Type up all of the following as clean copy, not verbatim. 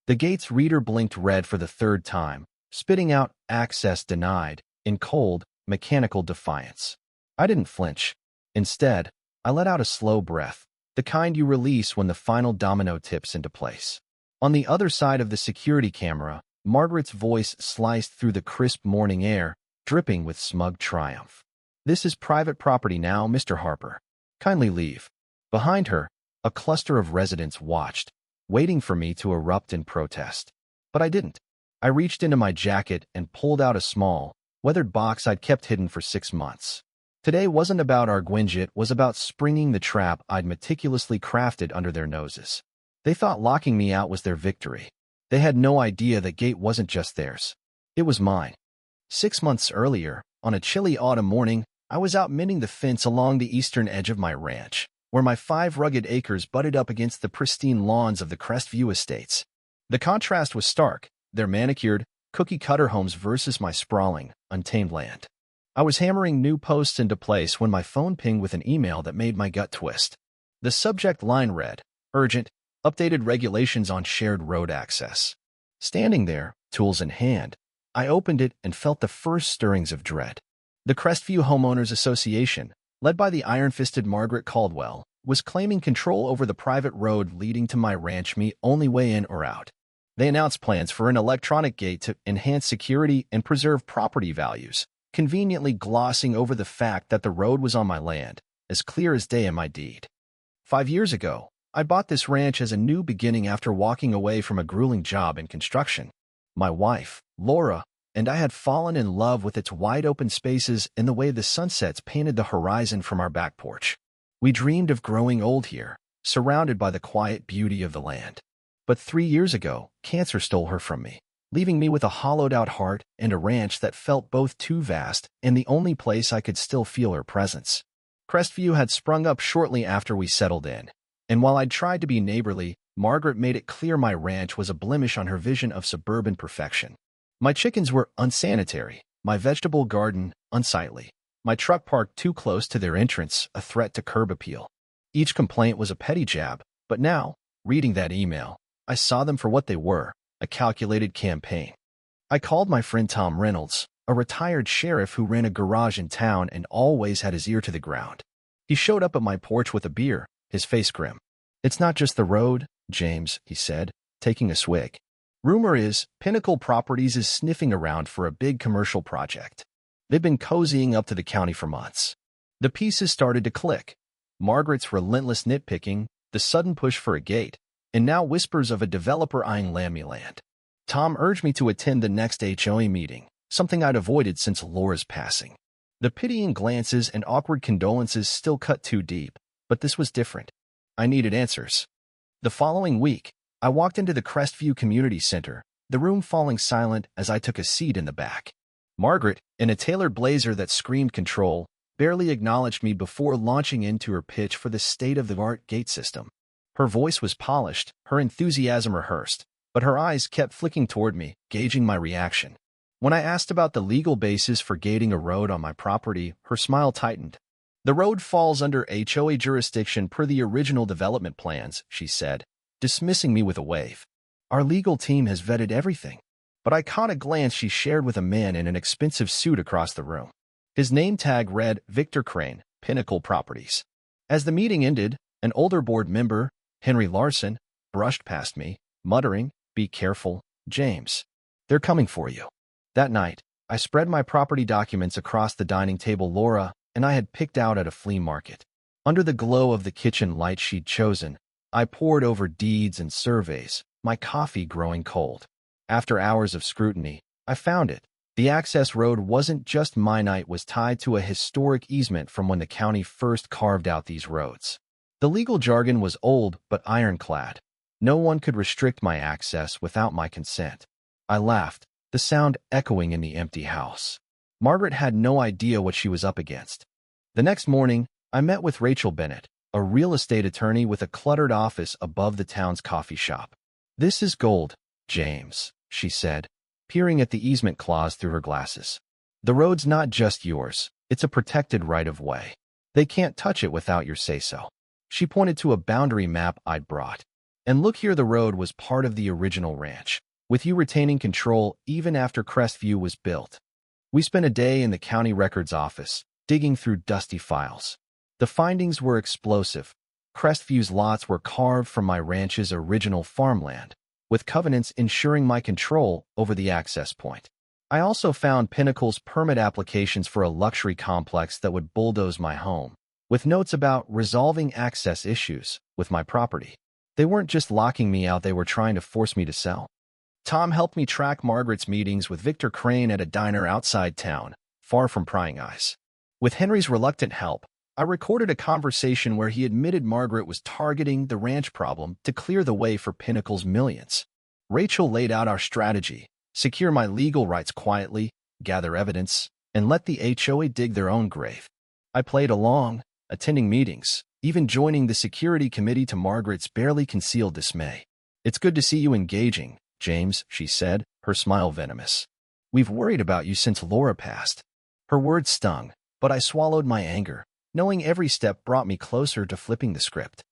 The gate's reader blinked red for the third time, spitting out "access denied" in cold, mechanical defiance. I didn't flinch. Instead, I let out a slow breath, the kind you release when the final domino tips into place. On the other side of the security camera, Margaret's voice sliced through the crisp morning air, dripping with smug triumph. "This is private property now, Mr. Harper. Kindly leave." Behind her, a cluster of residents watched, waiting for me to erupt in protest. But I didn't. I reached into my jacket and pulled out a small, weathered box I'd kept hidden for 6 months. Today wasn't about Arguinge, it was about springing the trap I'd meticulously crafted under their noses. They thought locking me out was their victory. They had no idea the gate wasn't just theirs. It was mine. 6 months earlier, on a chilly autumn morning, I was out mending the fence along the eastern edge of my ranch, where my 5 rugged acres butted up against the pristine lawns of the Crestview estates. The contrast was stark, their manicured, cookie-cutter homes versus my sprawling, untamed land. I was hammering new posts into place when my phone pinged with an email that made my gut twist. The subject line read, "Urgent, updated regulations on shared road access." Standing there, tools in hand, I opened it and felt the first stirrings of dread. The Crestview Homeowners Association, led by the iron-fisted Margaret Caldwell, was claiming control over the private road leading to my ranch, me only way in or out. They announced plans for an electronic gate to enhance security and preserve property values, conveniently glossing over the fact that the road was on my land, as clear as day in my deed. 5 years ago, I bought this ranch as a new beginning after walking away from a grueling job in construction. My wife, Laura, and I had fallen in love with its wide-open spaces and the way the sunsets painted the horizon from our back porch. We dreamed of growing old here, surrounded by the quiet beauty of the land. But 3 years ago, cancer stole her from me, leaving me with a hollowed-out heart and a ranch that felt both too vast and the only place I could still feel her presence. Crestview had sprung up shortly after we settled in, and while I'd tried to be neighborly, Margaret made it clear my ranch was a blemish on her vision of suburban perfection. My chickens were unsanitary, my vegetable garden unsightly, my truck parked too close to their entrance a threat to curb appeal. Each complaint was a petty jab, but now, reading that email, I saw them for what they were, a calculated campaign. I called my friend Tom Reynolds, a retired sheriff who ran a garage in town and always had his ear to the ground. He showed up at my porch with a beer, his face grim. "It's not just the road, James," he said, taking a swig. "Rumor is Pinnacle Properties is sniffing around for a big commercial project. They've been cozying up to the county for months." The pieces started to click. Margaret's relentless nitpicking, the sudden push for a gate, and now whispers of a developer eyeing land. Tom urged me to attend the next HOA meeting, something I'd avoided since Laura's passing. The pitying glances and awkward condolences still cut too deep, but this was different. I needed answers. The following week, I walked into the Crestview Community Center, the room falling silent as I took a seat in the back. Margaret, in a tailored blazer that screamed control, barely acknowledged me before launching into her pitch for the state-of-the-art gate system. Her voice was polished, her enthusiasm rehearsed, but her eyes kept flicking toward me, gauging my reaction. When I asked about the legal basis for gating a road on my property, her smile tightened. "The road falls under HOA jurisdiction per the original development plans," she said, dismissing me with a wave. "Our legal team has vetted everything." But I caught a glance she shared with a man in an expensive suit across the room. His name tag read Victor Crane, Pinnacle Properties. As the meeting ended, an older board member, Henry Larson, brushed past me, muttering, "Be careful, James. They're coming for you." That night, I spread my property documents across the dining table Laura and I had picked out at a flea market. Under the glow of the kitchen light she'd chosen, I pored over deeds and surveys, my coffee growing cold. After hours of scrutiny, I found it. The access road wasn't just mine, it was tied to a historic easement from when the county first carved out these roads. The legal jargon was old but ironclad. No one could restrict my access without my consent. I laughed, the sound echoing in the empty house. Margaret had no idea what she was up against. The next morning, I met with Rachel Bennett, a real estate attorney with a cluttered office above the town's coffee shop. "This is gold, James," she said, peering at the easement clause through her glasses. "The road's not just yours, it's a protected right-of-way. They can't touch it without your say-so." She pointed to a boundary map I'd brought. And look here, the road was part of the original ranch, with you retaining control even after Crestview was built. We spent a day in the county records office, digging through dusty files. The findings were explosive. Crestview's lots were carved from my ranch's original farmland, with covenants ensuring my control over the access point. I also found Pinnacle's permit applications for a luxury complex that would bulldoze my home, with notes about resolving access issues with my property. They weren't just locking me out, they were trying to force me to sell. Tom helped me track Margaret's meetings with Victor Crane at a diner outside town, far from prying eyes. With Henry's reluctant help, I recorded a conversation where he admitted Margaret was targeting the ranch problem to clear the way for Pinnacle's millions. Rachel laid out our strategy: secure my legal rights quietly, gather evidence, and let the HOA dig their own grave. I played along, attending meetings, even joining the security committee to Margaret's barely concealed dismay. "It's good to see you engaging, James," she said, her smile venomous. "We've worried about you since Laura passed." Her words stung, but I swallowed my anger, knowing every step brought me closer to flipping the script.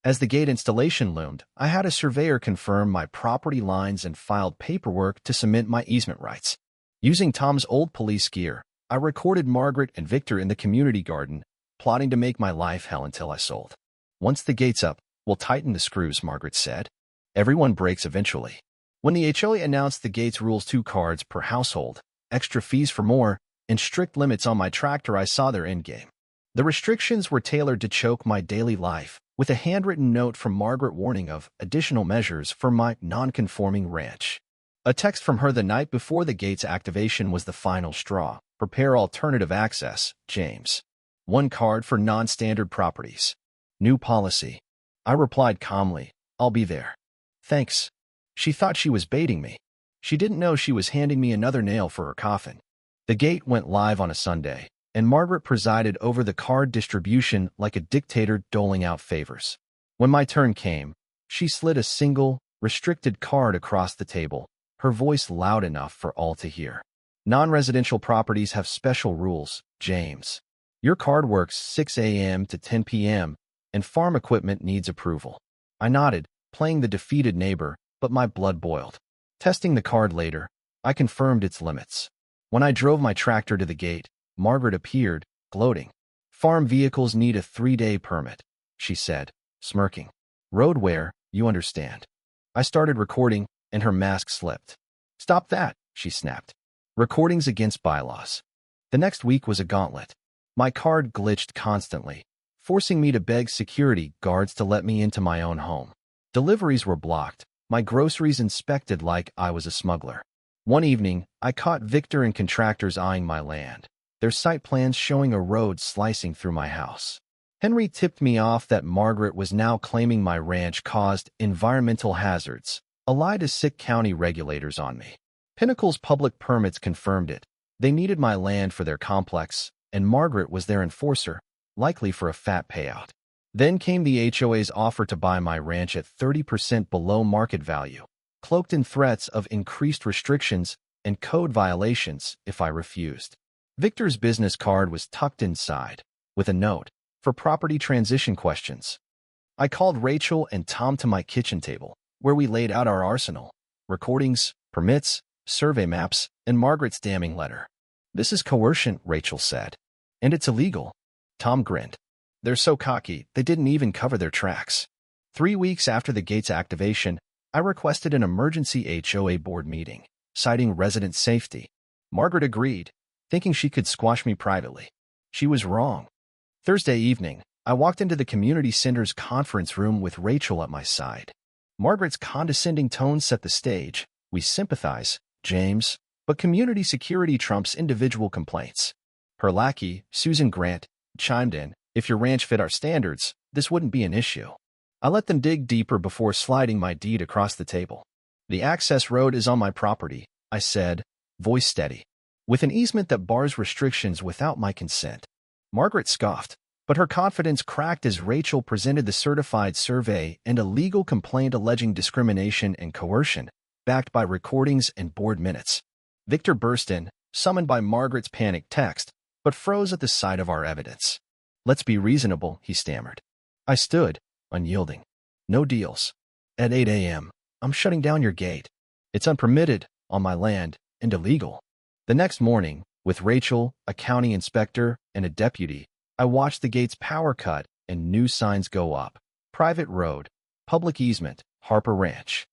As the gate installation loomed, I had a surveyor confirm my property lines and filed paperwork to cement my easement rights. Using Tom's old police gear, I recorded Margaret and Victor in the community garden, plotting to make my life hell until I sold. "Once the gate's up, we'll tighten the screws," Margaret said. "Everyone breaks eventually." When the HOA announced the gate's rules, 2 cards per household, extra fees for more, and strict limits on my tractor, I saw their endgame. The restrictions were tailored to choke my daily life, with a handwritten note from Margaret warning of additional measures for my non-conforming ranch. A text from her the night before the gate's activation was the final straw: "Prepare alternative access, James." 1 card for non-standard properties. New policy. I replied calmly, "I'll be there." "Thanks." She thought she was baiting me. She didn't know she was handing me another nail for her coffin. The gate went live on a Sunday, and Margaret presided over the card distribution like a dictator doling out favors. When my turn came, she slid a single, restricted card across the table, her voice loud enough for all to hear. "Non-residential properties have special rules, James. Your card works 6 a.m. to 10 p.m., and farm equipment needs approval." I nodded, playing the defeated neighbor, but my blood boiled. Testing the card later, I confirmed its limits. When I drove my tractor to the gate, Margaret appeared, gloating. "Farm vehicles need a 3-day permit," she said, smirking. "Road wear, you understand." I started recording, and her mask slipped. "Stop that," she snapped. "Recordings against bylaws." The next week was a gauntlet. My card glitched constantly, forcing me to beg security guards to let me into my own home. Deliveries were blocked, my groceries inspected like I was a smuggler. One evening, I caught Victor and contractors eyeing my land, their site plans showing a road slicing through my house. Henry tipped me off that Margaret was now claiming my ranch caused environmental hazards, a lie to sick county regulators on me. Pinnacle's public permits confirmed it. They needed my land for their complex, and Margaret was their enforcer, likely for a fat payout. Then came the HOA's offer to buy my ranch at 30% below market value, cloaked in threats of increased restrictions and code violations if I refused. Victor's business card was tucked inside, with a note: "For property transition questions." I called Rachel and Tom to my kitchen table, where we laid out our arsenal: recordings, permits, survey maps, and Margaret's damning letter. "This is coercion," Rachel said. "And it's illegal." Tom grinned. "They're so cocky, they didn't even cover their tracks." 3 weeks after the gate's activation, I requested an emergency HOA board meeting, citing resident safety. Margaret agreed, thinking she could squash me privately. She was wrong. Thursday evening, I walked into the community center's conference room with Rachel at my side. Margaret's condescending tone set the stage. "We sympathize, James, but community security trumps individual complaints." Her lackey, Susan Grant, chimed in, "If your ranch fit our standards, this wouldn't be an issue." I let them dig deeper before sliding my deed across the table. "The access road is on my property," I said, voice steady, "with an easement that bars restrictions without my consent." Margaret scoffed, but her confidence cracked as Rachel presented the certified survey and a legal complaint alleging discrimination and coercion, backed by recordings and board minutes. Victor burst in, summoned by Margaret's panicked text, but froze at the sight of our evidence. "Let's be reasonable," he stammered. I stood, unyielding. "No deals." At 8 a.m., I'm shutting down your gate. It's unpermitted, on my land, and illegal. The next morning, with Rachel, a county inspector, and a deputy, I watched the gate's power cut and new signs go up. Private road, public easement, Harper Ranch.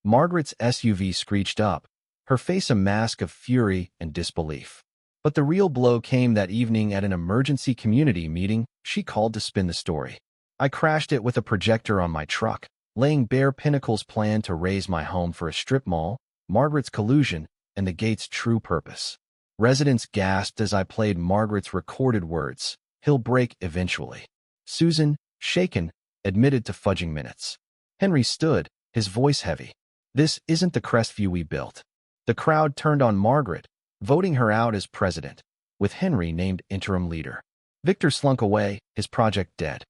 Margaret's SUV screeched up, her face a mask of fury and disbelief. But the real blow came that evening at an emergency community meeting she called to spin the story. I crashed it with a projector on my truck, laying bare Pinnacle's plan to raise my home for a strip mall, Margaret's collusion, and the gate's true purpose. Residents gasped as I played Margaret's recorded words. He'll break eventually. Susan, shaken, admitted to fudging minutes. Henry stood, his voice heavy. This isn't the Crestview we built. The crowd turned on Margaret, voting her out as president, with Henry named interim leader. Victor slunk away, his project dead.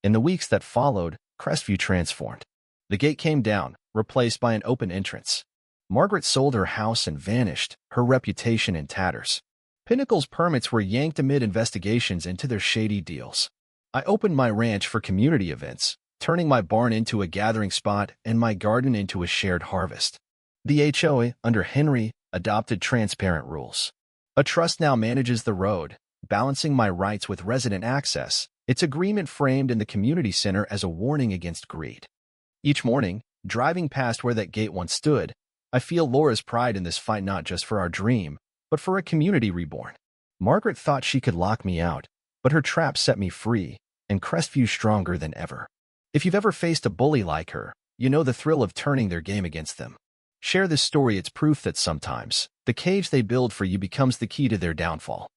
In the weeks that followed, Crestview transformed. The gate came down, replaced by an open entrance. Margaret sold her house and vanished, her reputation in tatters. Pinnacle's permits were yanked amid investigations into their shady deals. I opened my ranch for community events, turning my barn into a gathering spot and my garden into a shared harvest. The HOA, under Henry, adopted transparent rules. A trust now manages the road, balancing my rights with resident access, its agreement framed in the community center as a warning against greed. Each morning, driving past where that gate once stood, I feel Laura's pride in this fight, not just for our dream, but for a community reborn. Margaret thought she could lock me out, but her trap set me free, and Crestview stronger than ever. If you've ever faced a bully like her, you know the thrill of turning their game against them. Share this story, it's proof that sometimes the cage they build for you becomes the key to their downfall.